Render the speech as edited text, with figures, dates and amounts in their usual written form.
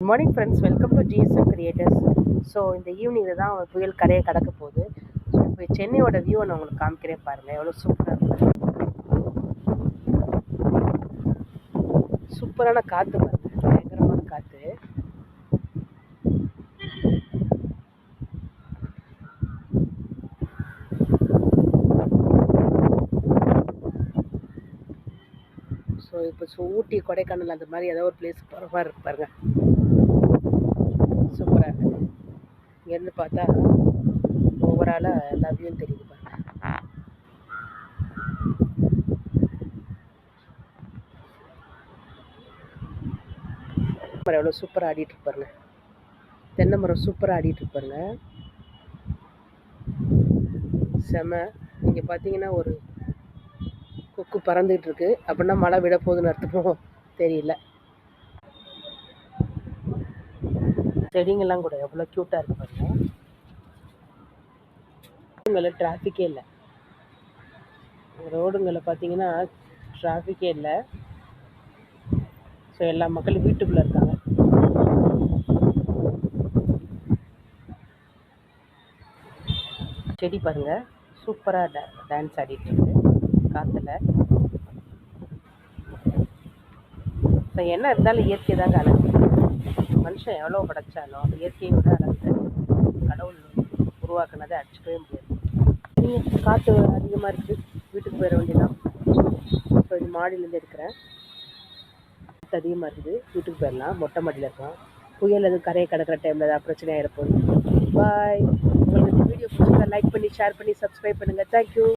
Morning friends, welcome to GSM creators. So இந்த ஈவினிங்கில் தான் புயல் கரையை கடக்க போகுது. ஸோ இப்போ சென்னையோட வியூவை நான் உங்களுக்கு காமிக்கிறேன் பாருங்கள், எவ்வளோ சூப்பராக இருக்குது. சூப்பரான காற்று பாருங்கள், பயங்கரமான காற்று. ஸோ இப்போ ஊட்டி, கொடைக்கானல் அந்த மாதிரி ஏதோ ஒரு பிளேஸ் போகிற மாதிரி இருக்கு பாருங்க. சூப்பராக இருக்குது. இங்கேருந்து பார்த்தா ஓவராலாக எல்லா வியூவும் தெரியுது பாருங்க. மரம் எவ்வளோ சூப்பராக ஆடிட்டு இருப்பாருங்க. தென்னை மரம் சூப்பராக ஆடிட்டு இருப்பாருங்க. செம. இங்கே பார்த்தீங்கன்னா ஒரு கொக்கு பறந்துகிட்டு இருக்கு. அப்படின்னா மழை விட போகுதுன்னு அர்த்தமோ தெரியல. செடிங்கெல்லாம் கூட எவ்வளோ க்யூட்டாக இருக்கு பாருங்க. ரோடுங்களில் டிராஃபிக்கே இல்லை. ரோடுங்களில் பார்த்தீங்கன்னா டிராஃபிக்கே இல்லை. ஸோ எல்லா மக்களும் வீட்டுக்குள்ளே இருக்காங்க. செடி பாருங்க, சூப்பராக டான்ஸ் ஆடிட்டு இருக்கு காற்றுல. ஸோ என்ன இருந்தாலும் இயற்கை தாங்க அழகு. மனுஷன் எவ்வளோ படைச்சாலும் அந்த இயற்கையோட அழகு கடவுள் உருவாக்குனதை அடிச்சுக்கவே முடியாது. காற்று அதிகமாக இருக்குது, வீட்டுக்கு போயிட வேண்டியதான். ஸோ இது மாடியிலேருந்து எடுக்கிறேன். காற்று அதிகமாக இருக்குது, வீட்டுக்கு போயிடலாம். மொட்டை மாடியில் இருக்கோம். புயல் எதுவும் கரையை கடக்கிற டைமில் ஏதாவது பிரச்சனை ஆகிடப்போகுது. பாய். உங்களுக்கு இந்த வீடியோ பிடிச்சிருந்தா லைக் பண்ணி, ஷேர் பண்ணி, சப்ஸ்கிரைப் பண்ணுங்கள். தேங்க்யூ.